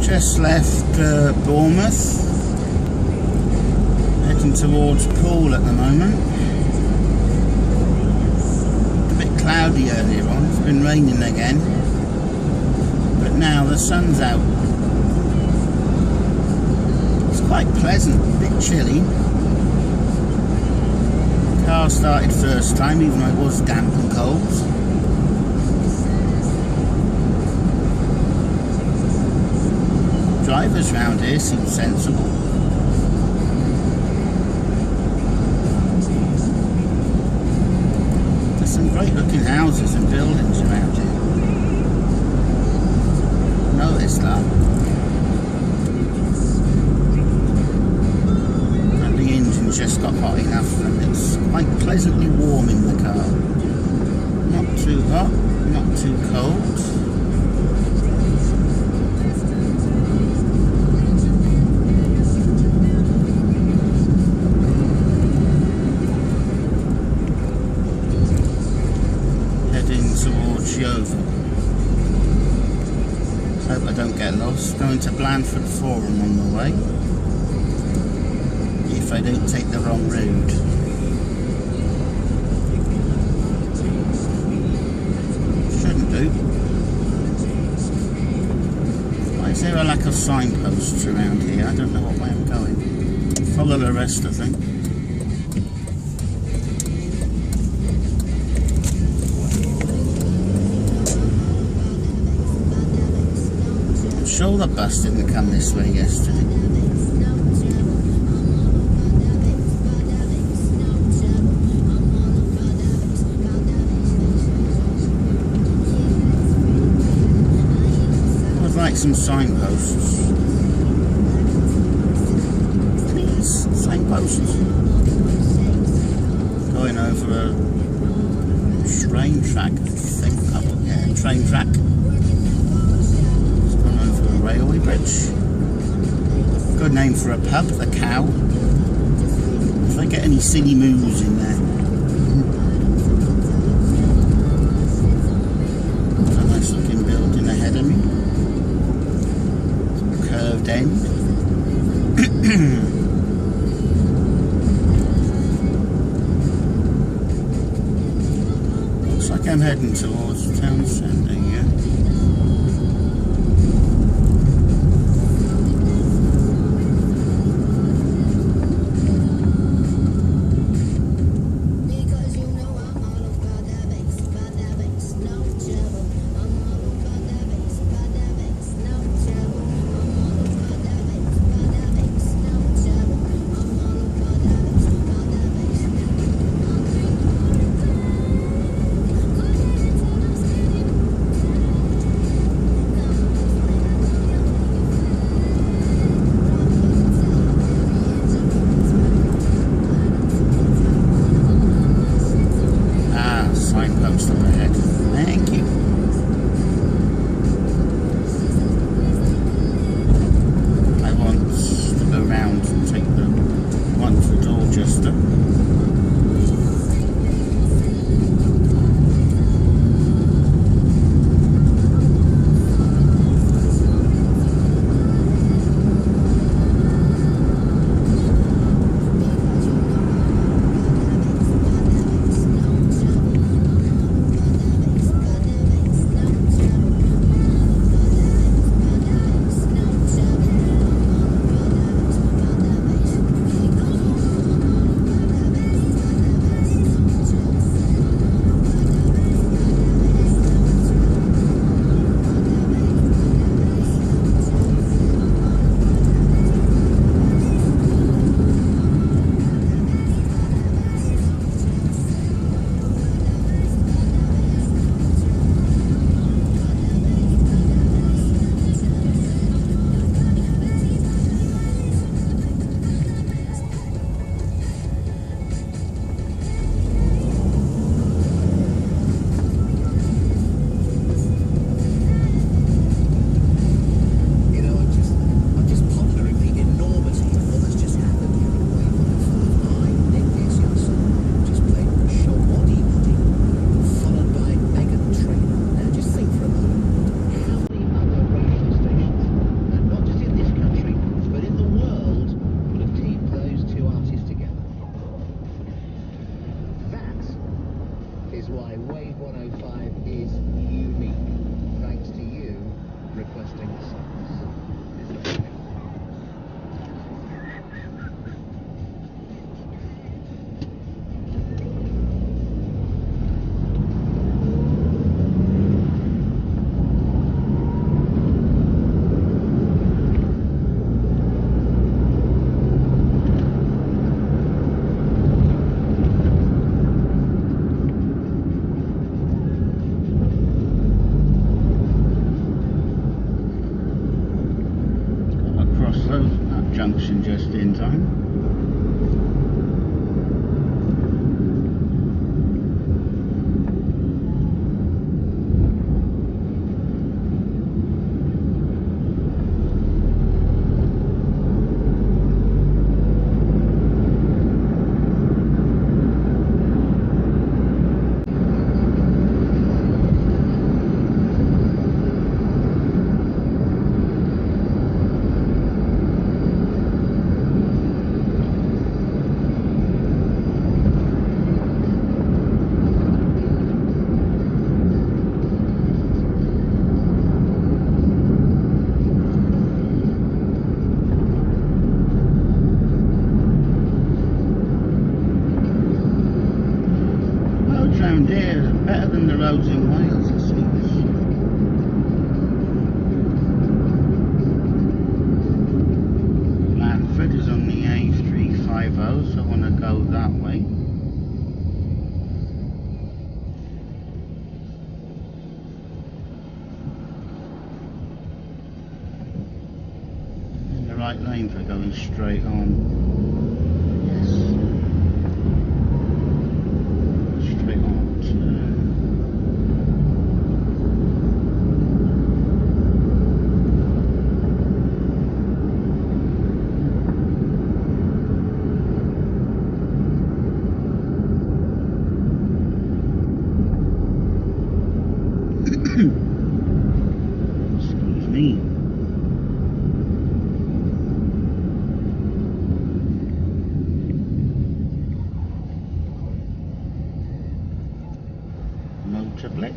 Just left Bournemouth, heading towards Poole at the moment. A bit cloudy earlier on, it's been raining again, but now the sun's out. It's quite pleasant, a bit chilly. Car started first time, even though it was damp and cold. Drivers round here seem sensible. There's some great looking houses and buildings around here. Notice that. And the engine's just got hot enough and it's quite pleasantly warm in the car. Not too hot, not too cold. Towards Yeovil. Hope I don't get lost. Going to Blandford Forum on the way. If I don't take the wrong road. Shouldn't do. Why is there a lack of signposts around here? I don't know what way I'm going. Follow the rest, I think. Sure the bus didn't come this way yesterday. I would like some signposts. Please, signposts. Going over a train track, I think. Oh, yeah, train track. Railway bridge. Good name for a pub, the Cow. If I get any silly moves in there. There's a nice looking building ahead of me. Curved end. Looks like I'm heading towards town centre, yeah. those at junction just in time. Round here is better than the roads in Wales, it seems. Manfred is on the A350, so I want to go that way. In the right lane for going straight on. Excuse me. Motor Blitz.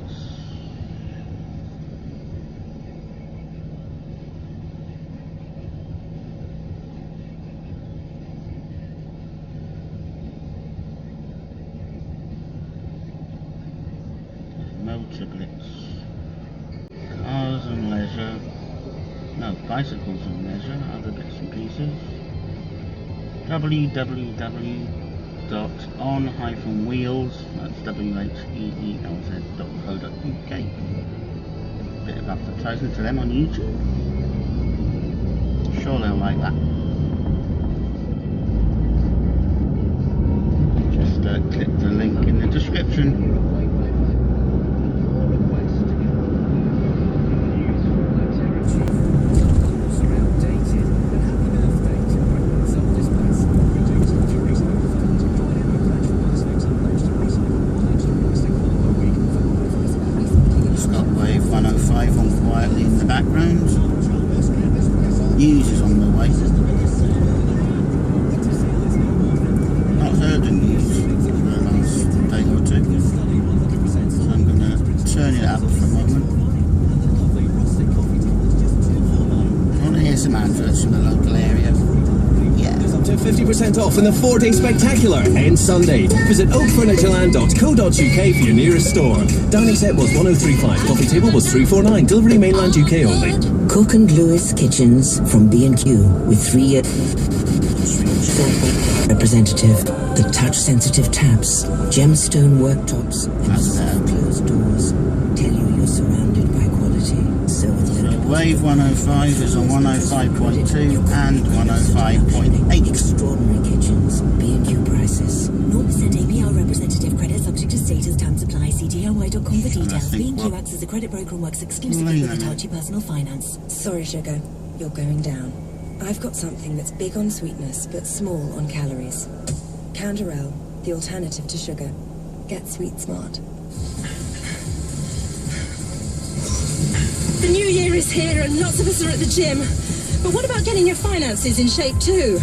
Motor Blitz. Cars and leisure. No, bicycles and leisure, other bits and pieces. www.on-wheels, that's wheelz.co.uk. Bit of advertising to them on YouTube. Sure they'll like that. Just click the link in the description. Wave 105 on quietly in the background. News is on the way. Not heard the news for the last day or two, so I'm going to turn it up for a moment. I want to hear some adverts from the local area. Yeah. Up to 50% off in the 4-day spectacular ends Sunday. Visit oakfurnitureland.co.uk for your nearest store. Dining set was 1035, coffee table was 349, delivery mainland UK only. Cook and Lewis Kitchens from B&Q with 3-year representative. The touch-sensitive taps, gemstone worktops, and closed doors tell you you're surrounded by quality. So Wave 105 is on 105.2 and 105.8. Extraordinary kitchens, B&Q prices. 0% APR representative credit subject to status, terms apply. See DIY.com for details. B&Q acts as a credit broker and works exclusively with Hitachi Personal Finance. Sorry, sugar, you're going down. I've got something that's big on sweetness but small on calories. Canderel, the alternative to sugar. Get sweet smart. The new year is here and lots of us are at the gym. But what about getting your finances in shape too?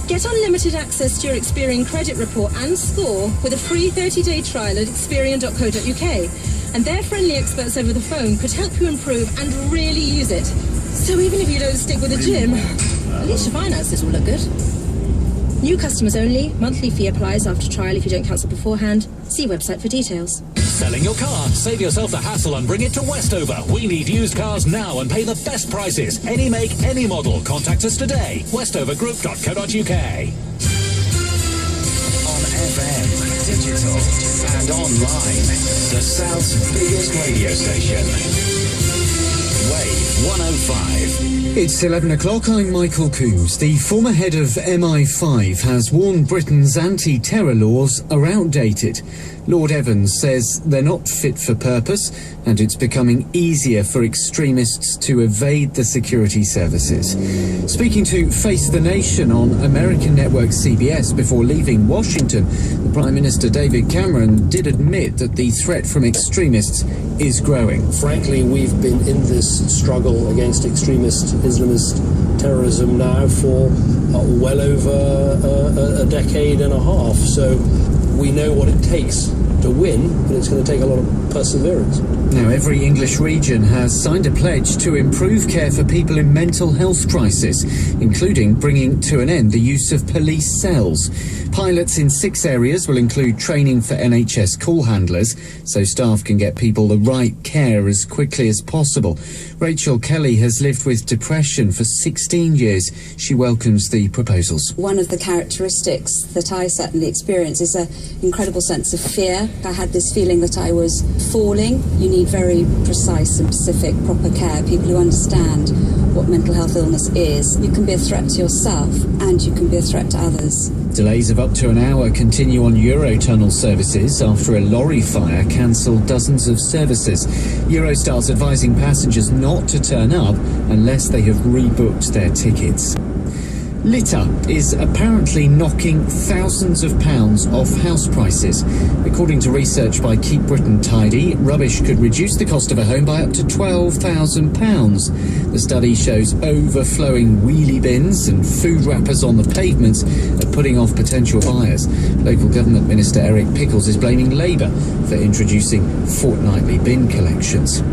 Get unlimited access to your Experian credit report and score with a free 30-day trial at Experian.co.uk. And their friendly experts over the phone could help you improve and really use it. So even if you don't stick with the gym, at least your finances will look good. New customers only. Monthly fee applies after trial if you don't cancel beforehand. See website for details. Selling your car? Save yourself the hassle and bring it to Westover. We need used cars now and pay the best prices. Any make, any model. Contact us today. westovergroup.co.uk. On FM, digital and online. The South's biggest radio station. Wave 105. It's 11 o'clock. I'm Michael Coombs. The former head of MI5 has warned Britain's anti-terror laws are outdated. Lord Evans says they're not fit for purpose, and it's becoming easier for extremists to evade the security services. Speaking to Face the Nation on American network CBS before leaving Washington, the Prime Minister David Cameron did admit that the threat from extremists is growing. Frankly, we've been in this struggle against extremist Islamist terrorism now for well over a decade and a half. So we know what it takes to win, but it's going to take a lot of perseverance. Now, every English region has signed a pledge to improve care for people in mental health crisis, including bringing to an end the use of police cells. Pilots in 6 areas will include training for NHS call handlers, so staff can get people the right care as quickly as possible. Rachel Kelly has lived with depression for 16 years. She welcomes the proposals. One of the characteristics that I certainly experience is an incredible sense of fear. I had this feeling that I was falling. You need very precise and specific, proper care, people who understand what mental health illness is. You can be a threat to yourself and you can be a threat to others. Delays of up to an hour continue on Eurotunnel services after a lorry fire cancelled dozens of services. Eurostar's advising passengers not to turn up unless they have rebooked their tickets. Litter is apparently knocking thousands of pounds off house prices. According to research by Keep Britain Tidy, rubbish could reduce the cost of a home by up to £12,000. The study shows overflowing wheelie bins and food wrappers on the pavements are putting off potential buyers. Local Government Minister Eric Pickles is blaming Labour for introducing fortnightly bin collections.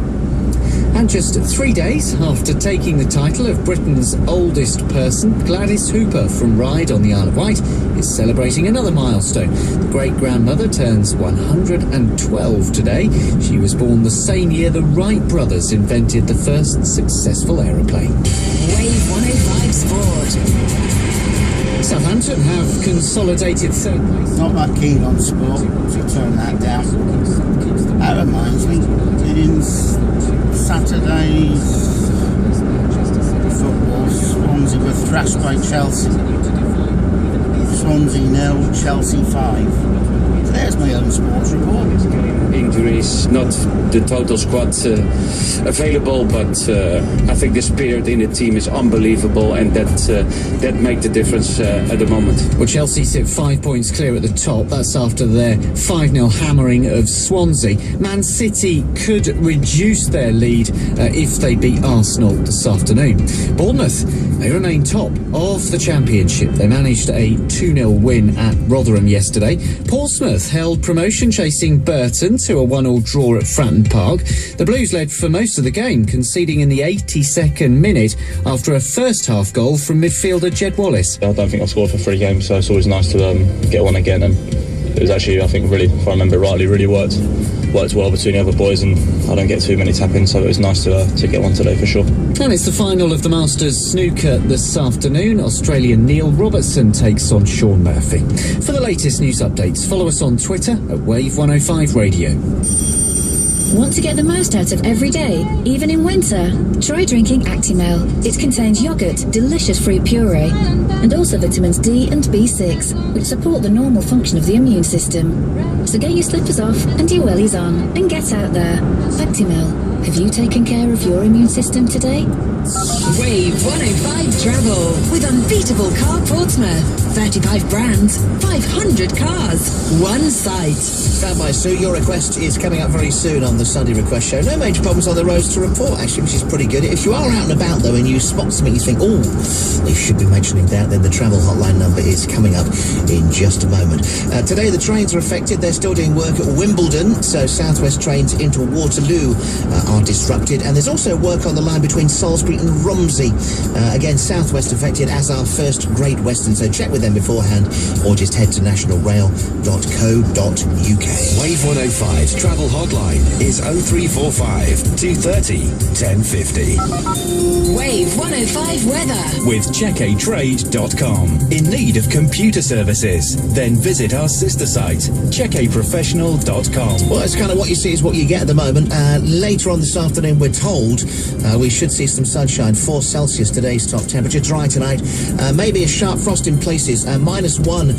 And just 3 days after taking the title of Britain's oldest person, Gladys Hooper from Ryde on the Isle of Wight is celebrating another milestone. The great-grandmother turns 112 today. She was born the same year the Wright brothers invented the first successful aeroplane. Wave 105 Sport. Southampton have consolidated third place. Not that keen on sport, so turn that down. That reminds me, in Saturday's football, Swansea were thrashed by Chelsea. Swansea 0, Chelsea 5. There's my own sports report. Injuries, not the total squad available, but I think the spirit in the team is unbelievable, and that makes the difference at the moment. Well, Chelsea sit 5 points clear at the top. That's after their 5-0 hammering of Swansea. Man City could reduce their lead if they beat Arsenal this afternoon. Bournemouth, they remain top of the Championship. They managed a 2-0 win at Rotherham yesterday. Portsmouth held promotion chasing Burton to a 1-1 draw at Fratton Park. The Blues led for most of the game, conceding in the 82nd minute after a first-half goal from midfielder Jed Wallace. I don't think I've scored for 3 games, so it's always nice to get one again, and it was actually, I think, really, if I remember rightly, really worked well between the other boys, and I don't get too many tap-ins, so it was nice to get one today for sure. And it's the final of the Masters snooker this afternoon. Australian Neil Robertson takes on Shaun Murphy. For the latest news updates, follow us on Twitter at Wave 105 Radio. Want to get the most out of every day, even in winter? Try drinking Actimel. It contains yogurt, delicious fruit puree, and also vitamins D and B6, which support the normal function of the immune system. So get your slippers off and your wellies on, and get out there. Actimel. Have you taken care of your immune system today? Wave 105 Travel with unbeatable Car Portsmouth. 35 brands, 500 cars, one site. Stand by, Sue. Your request is coming up very soon on the Sunday Request Show. No major problems on the roads to report, actually, which is pretty good. If you are out and about, though, and you spot something you think, oh, they should be mentioning that, then the travel hotline number is coming up in just a moment. Today, the trains are affected. They're still doing work at Wimbledon, so South West trains into Waterloo are disrupted. And there's also work on the line between Salisbury and Romsey. Again, South West affected, as our First Great Western, so check with them beforehand or just head to nationalrail.co.uk. Wave 105's travel hotline is 0345 230 1050. Wave 105 weather with checkatrade.com. In need of computer services? Then visit our sister site, checkaprofessional.com. Well, it's kind of what you see is what you get at the moment. Later on this afternoon, we're told. We should see some sunshine. 4 Celsius today's top temperature. Dry tonight. Maybe a sharp frost in places. -1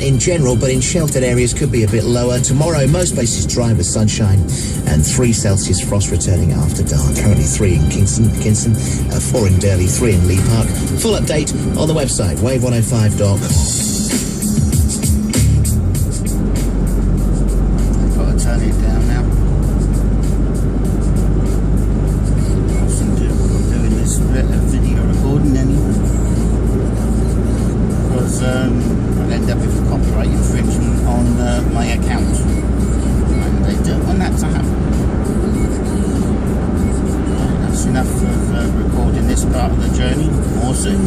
in general, but in sheltered areas could be a bit lower. Tomorrow, most places dry with sunshine, and 3 Celsius frost returning after dark. Currently 3 in Kingston, 4 in Durley, 3 in Lee Park. Full update on the website, wave105.com. I've got to turn it down now. Doing this video recording anyway. Because I'll end up with copyright infringement on my account. And they don't want that to happen. That's enough of recording this part of the journey. More soon.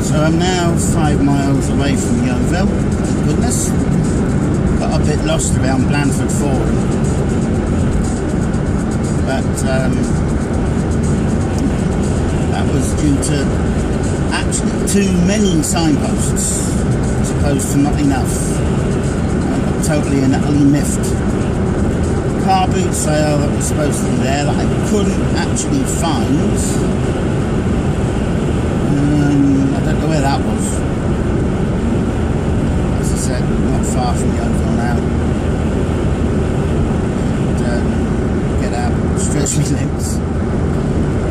So I'm now 5 miles away from Yeovil. Thank goodness. Got a bit lost around Blandford Forum. But that was due to actually too many signposts as opposed to not enough. Totally and utterly miffed. Car boot sale that was supposed to be there that I couldn't actually find. I don't know where that was. As I said, not far from Yeovil now. And, get out, stretch my legs,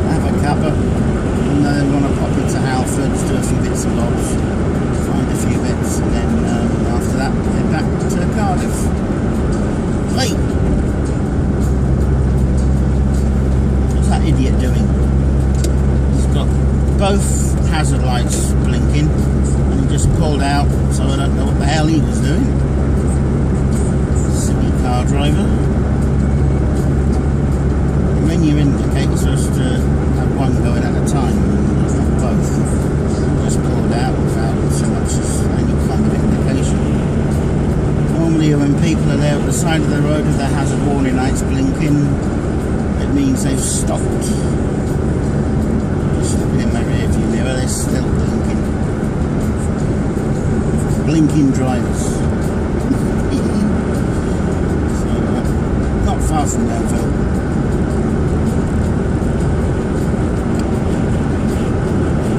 have a cuppa, and then want to pop into Halford, do a few bits and bobs, find a few bits, and then after that head back to Cardiff. Wait! What's that idiot doing? He's got both hazard lights blinking and he just pulled out, so I don't know what the hell he was doing. Silly car driver. When your indicator's supposed to have one going at a time, not both. Just pulled out without so much as any kind of indication. Normally when people are there at the side of the road with their hazard warning lights blinking, it means they've stopped. Just looking in my rear view mirror, they're still blinking. Blinking drivers. So, not far from Yeovil.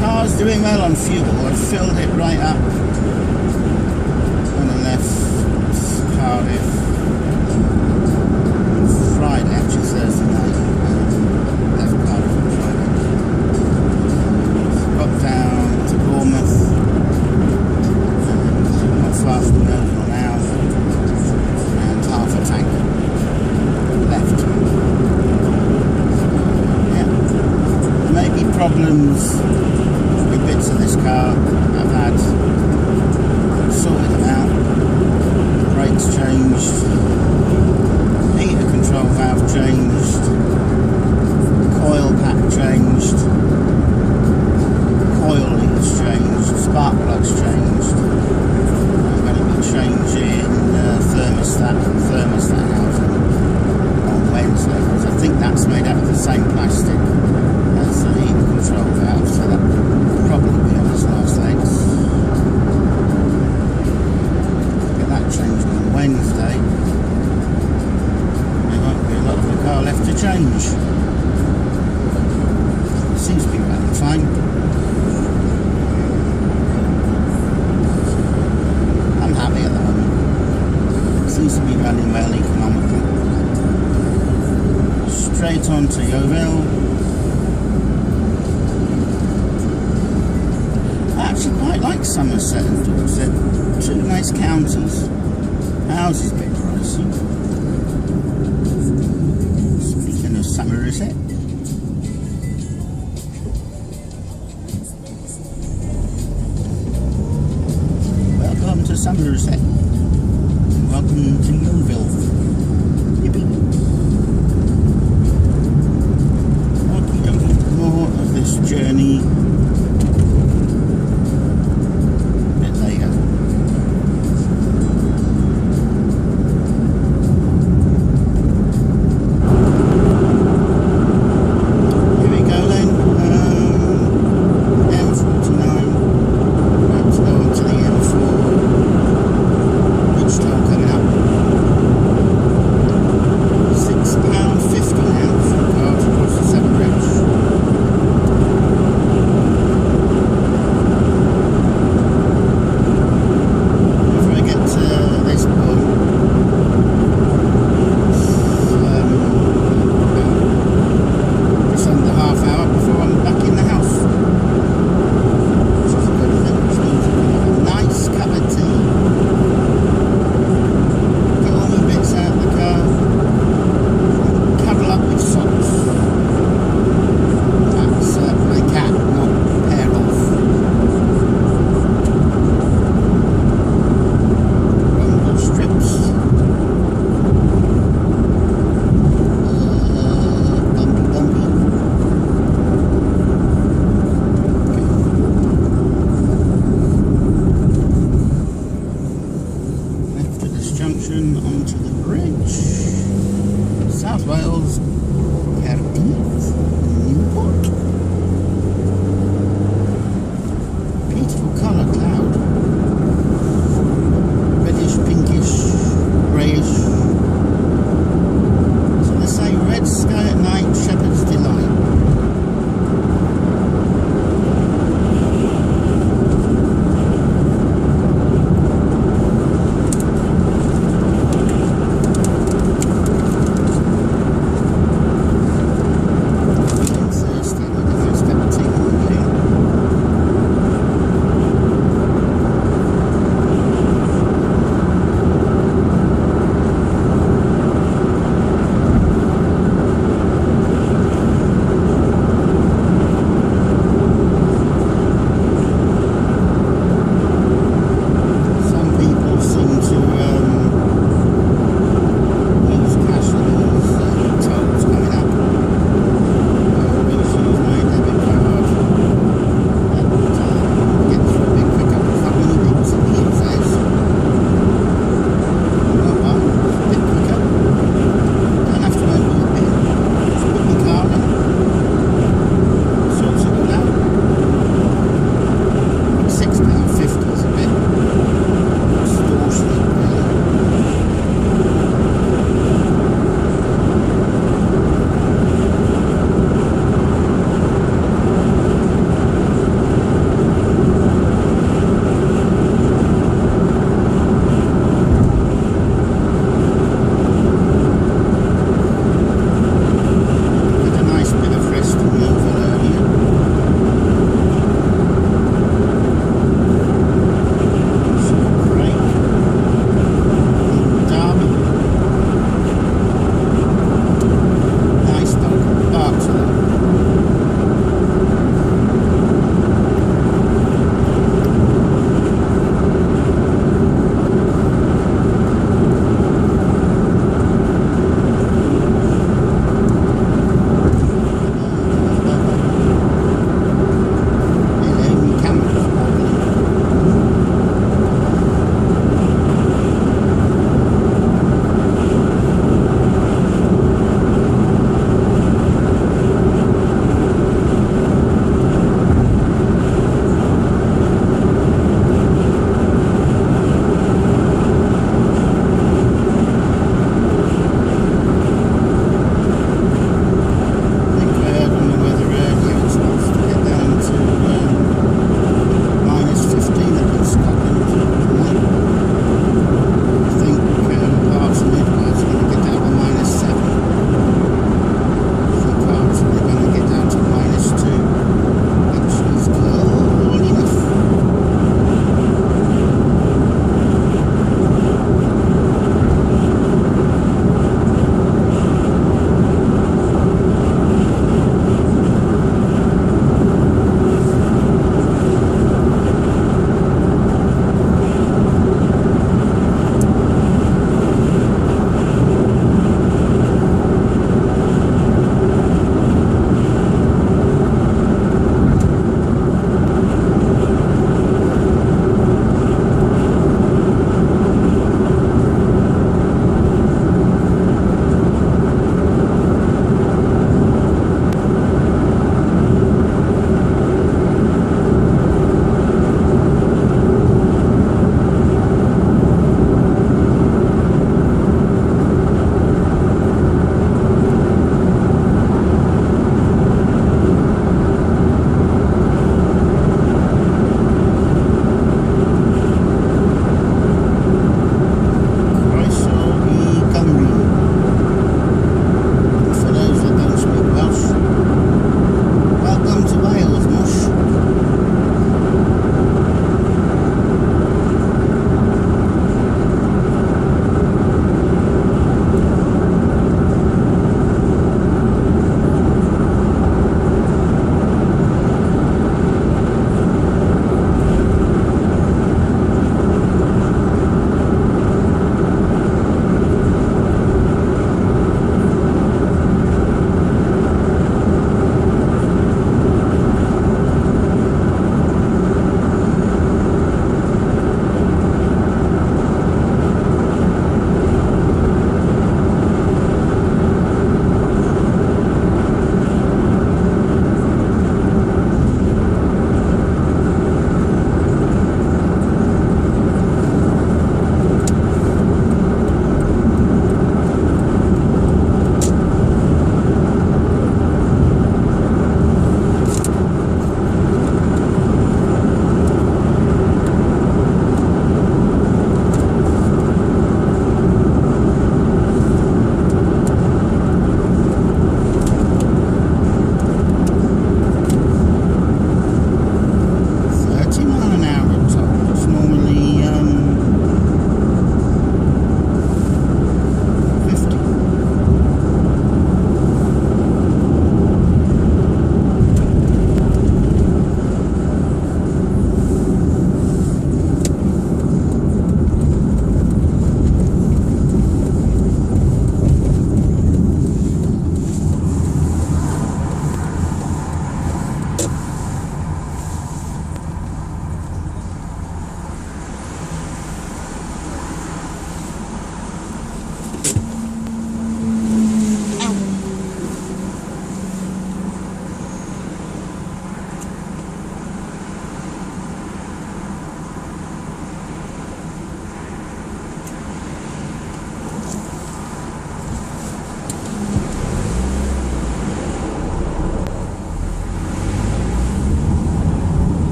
Car's doing well on fuel. I've filled it right up. And I left Cardiff Friday, actually Thursday night. Left Cardiff on Friday. Got down to Bournemouth. Not far from Yeovil now. And half a tank left. Yeah. There may be problems with bits of this car. I've had sorted them out. Brakes changed, heater control valve changed, coil pack changed, coil leads changed, spark plugs changed. I'm going to be changing thermostat housing on Wednesday, because I think that's made out of the same plastic as the heater control valve, so that will probably be on its last legs. Changed on Wednesday. There won't be a lot of the car left to change. Seems to be running fine. I'm happy at the moment. Seems to be running well economically. Straight on to Yeovil. I actually quite like Somerset and Dorset. 2 nice counties. House is a bit pricey. Speaking of Somerset. Welcome to Somerset.